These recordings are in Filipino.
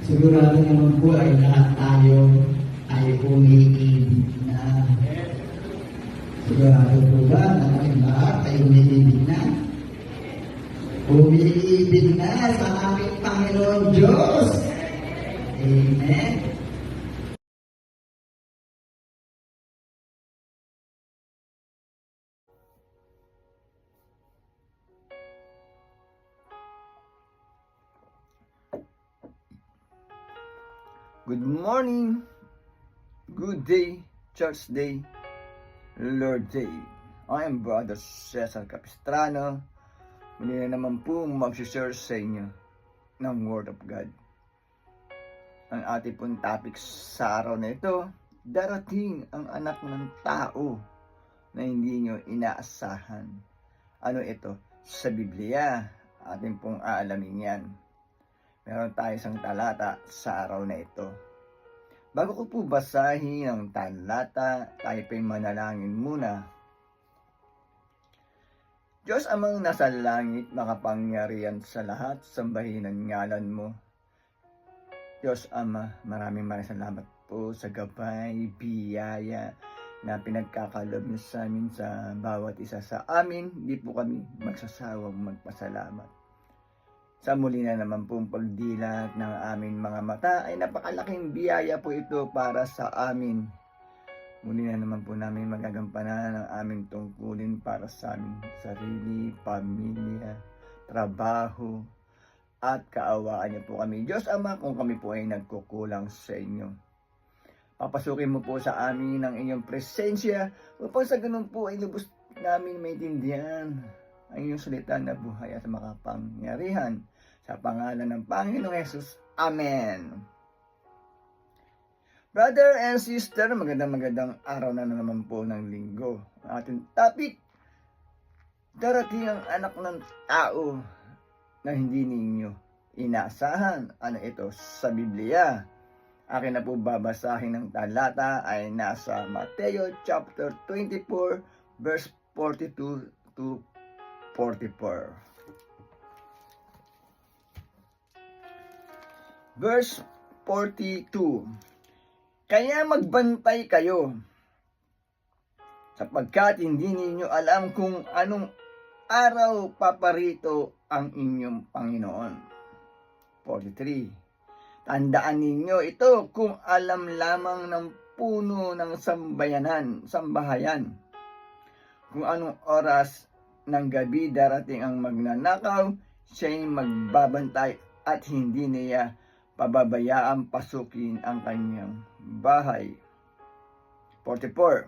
Sigurado naman po ay lahat tayo ay umiibig na. Sigurado po ba na kaming lahat ay umiibig na? Umiibig na sa aming Panginoon Diyos. Amen. Good morning, good day, church day, Lord day. I am Brother Cesar Capistrano. Muli na naman po mag-share sa inyo ng Word of God. Ang ating pong topic sa araw na ito, darating ang anak ng tao na hindi nyo inaasahan. Ano ito? Sa Biblia, ating pong aalamin yan. Meron tayo isang talata sa araw na ito. Bago ko po basahin ang talata, tayo po'y manalangin muna. Diyos amang nasa langit, makapangyarihan sa lahat, sambahin ang ngalan mo. Diyos Ama, maraming salamat po sa gabay, biyaya na pinagkakalob niyo sa amin sa bawat isa sa amin. Hindi po kami magsasawang magpasalamat. Sa muli na naman pong pagdilat ng aming mga mata ay napakalaking biyaya po ito para sa amin. Muli na naman po namin magagampanan ang aming tungkulin para sa aming sarili, pamilya, trabaho, at kaawaan niyo po kami. Diyos Ama, kung kami po ay nagkukulang sa inyo, papasukin mo po sa amin ang inyong presensya upang sa ganun po ay lubos namin maintindihan ang inyong salita na buhay at makapangyarihan. Sa pangalan ng Panginoong Hesus. Amen. Brother and sister, magandang araw na naman po ng linggo. Ang ating topic, darating ang anak ng tao na hindi ninyo inaasahan. Ano ito? Sa Biblia. Akin na po babasahin ng talata ay nasa Mateo chapter 24 verse 42 to 44. Verse 42. Kaya magbantay kayo, sapagkat hindi ninyo alam kung anong araw paparito ang inyong Panginoon. 43. Tandaan ninyo ito kung alam lamang ng puno ng sambahayan, kung anong oras ng gabi darating ang magnanakaw, siya'y magbabantay at hindi niya pababayaan pasukin ang kanyang bahay. 44.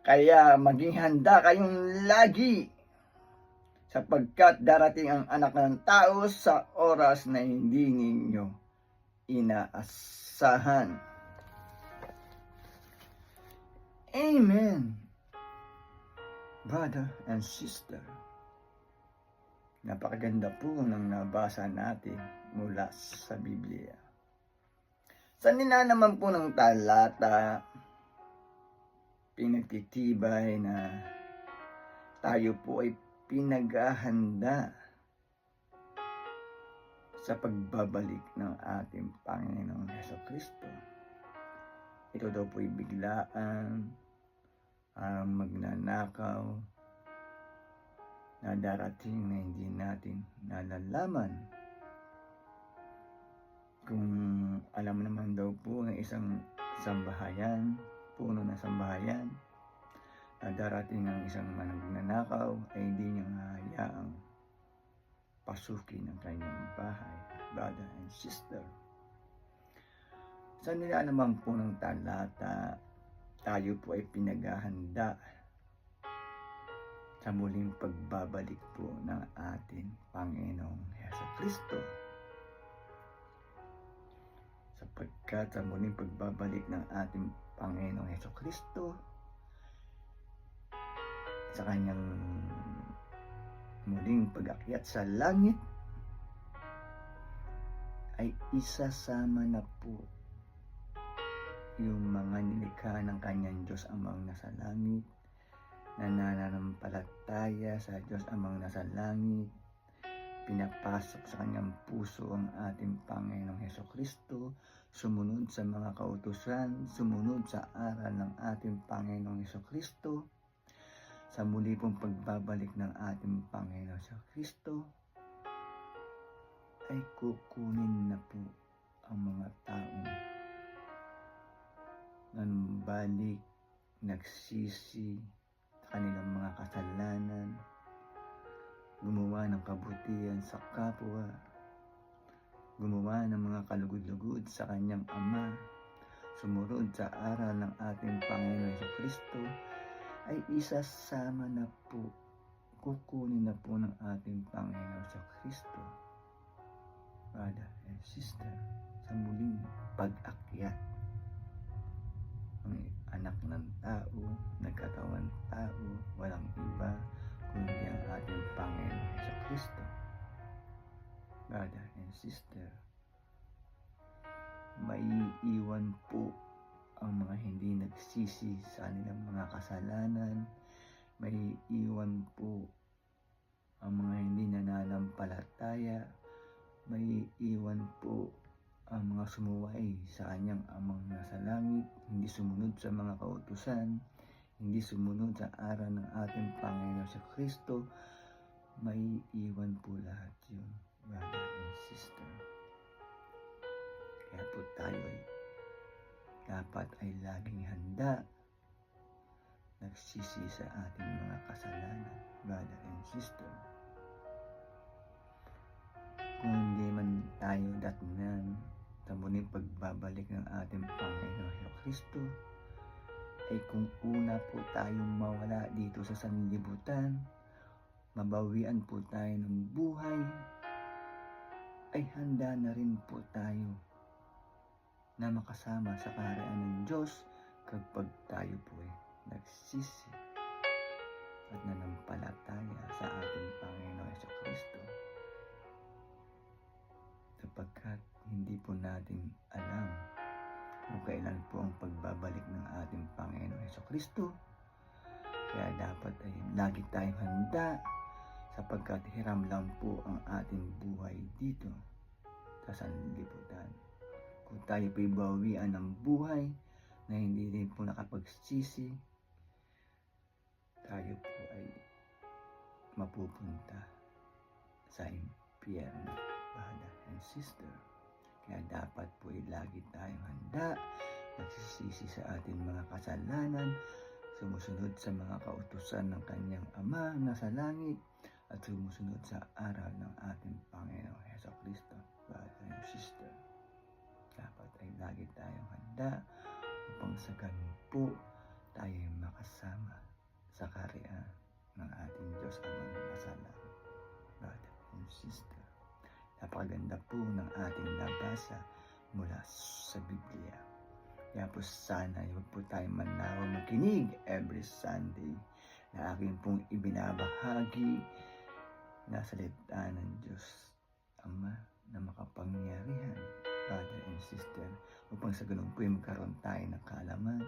Kaya maging handa kayong lagi, sapagkat darating ang anak ng tao sa oras na hindi ninyo inaasahan. Amen. Brother and sister, napakaganda po ng nabasa natin mula sa Biblia. Sa nila naman po ng talata, pinagtitibay na tayo po ay pinaghahanda sa pagbabalik ng ating Panginoong Hesukristo. Ito daw po ay biglaan, magnanakaw, na darating na hindi natin nalalaman. Kung alam naman daw po ng isang sambahayan, puno ng sambahayan, na darating ang isang magnanakaw, ay hindi niya hayaang pasukin ang kanyang bahay, brother and sister. Sa nila naman po ng talata, tayo po ay pinaghahanda sa muling pagbabalik po ng ating Panginoong Hesukristo. Sapagkat sa muling pagbabalik ng ating Panginoong Hesukristo, sa kanyang muling pag-akyat sa langit, ay isasama na po yung mga nilikha ng kanyang Diyos Amang nasa langit, na nananampalataya sa Diyos Amang nasa langit, pinapasok sa kanyang puso ang ating Panginoong Hesukristo, sumunod sa mga kautusan, sumunod sa aral ng ating Panginoong Hesukristo, sa muli pong pagbabalik ng ating Panginoong Hesukristo, ay kukunin na po ang mga taong nanbalik, nagsisi sa kanilang mga kasalanan, gumawa ng kabutihan sa kapwa, gumawa ng mga kalugod-lugod sa kanyang Ama, sumunod sa aral ng ating Panginoon Hesukristo, ay isasama na po, kukunin na po ng ating Panginoon Hesukristo, brother and sister, sa muling pag-akyat. Ang anak ng tao, nagkatawan tao, walang iba kundi ang ating Panginoon Hesukristo. Brother and sister, maiiwan po ang mga hindi nagsisi sa kanilang mga kasalanan, maiiwan po ang mga hindi nananampalataya, maiiwan po ang mga sumuway sa kanyang Amang nasa langit, hindi sumunod sa mga kautusan, hindi sumunod sa aral ng ating Panginoon sa Kristo, may iwan po lahat yun, brother and sister. Kaya po tayo ay dapat ay laging handa, nagsisi sa ating mga kasalanan, brother and sister. Kung hindi man tayo datnan sa muling pagbabalik ng ating Panginoon Kristo, ay kung una po tayong mawala dito sa sanlibutan, mabawian po tayo ng buhay, ay handa na rin po tayo na makasama sa kaharian ng Diyos kapag tayo po ay nagsisi at nanampalataya sa ating Panginoon Kristo. Sapagkat hindi po natin alam kung kailan po ang pagbabalik ng ating Panginoon Kristo. Kaya dapat ay lagi tayong handa, sapagkat hiram lang po ang ating buhay dito sa sanlibutan. Kung tayo po'y bawian ng buhay na hindi rin po nakapagsisi, tayo po ay mapupunta sa impyerno, brother and sister. Kaya dapat po ay lagi tayong handa, nagsisisi sa ating mga kasalanan, sumusunod sa mga kautusan ng kanyang Ama na sa langit, at sumusunod sa aral ng ating Panginoong Hesukristo, brother and sister. Dapat ay lagi tayong handa upang sa ganun po tayo ay makasama sa kaharian ng ating Diyos Amang nasa langit, brother and sister. Napakaganda po ng ating nabasa mula sa Biblia. Kaya po sana huwag po tayong manawa makinig every Sunday na aking pong ibinabahagi na salita ng Diyos Ama na makapangyarihan, brother and sister, upang sa ganun po ay magkaroon tayo ng kaalaman,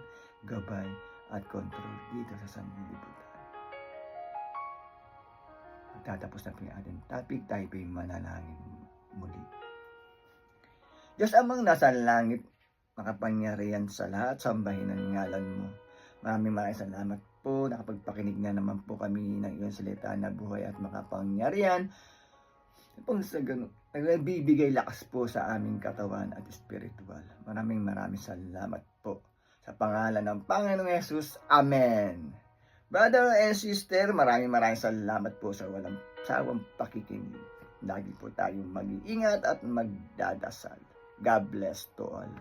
gabay at control dito sa sanlibutan. Magtatapos na po yung ating topic, tayo po yung manalangin muli. Diyos Amang nasa langit, makapangyarihan sa lahat, sambahin ang ngalan mo. Maraming salamat po, nakapagpakinig na naman po kami ng iyong salita na buhay at makapangyarihan. Upang sa ganun, nagbibigay lakas po sa aming katawan at spiritual. Maraming salamat po. Sa pangalan ng Panginoong Yesus, Amen. Brother and sister, maraming salamat po sa walang sawang pakikinig. Lagi po tayong mag-iingat at magdadasal. God bless to all.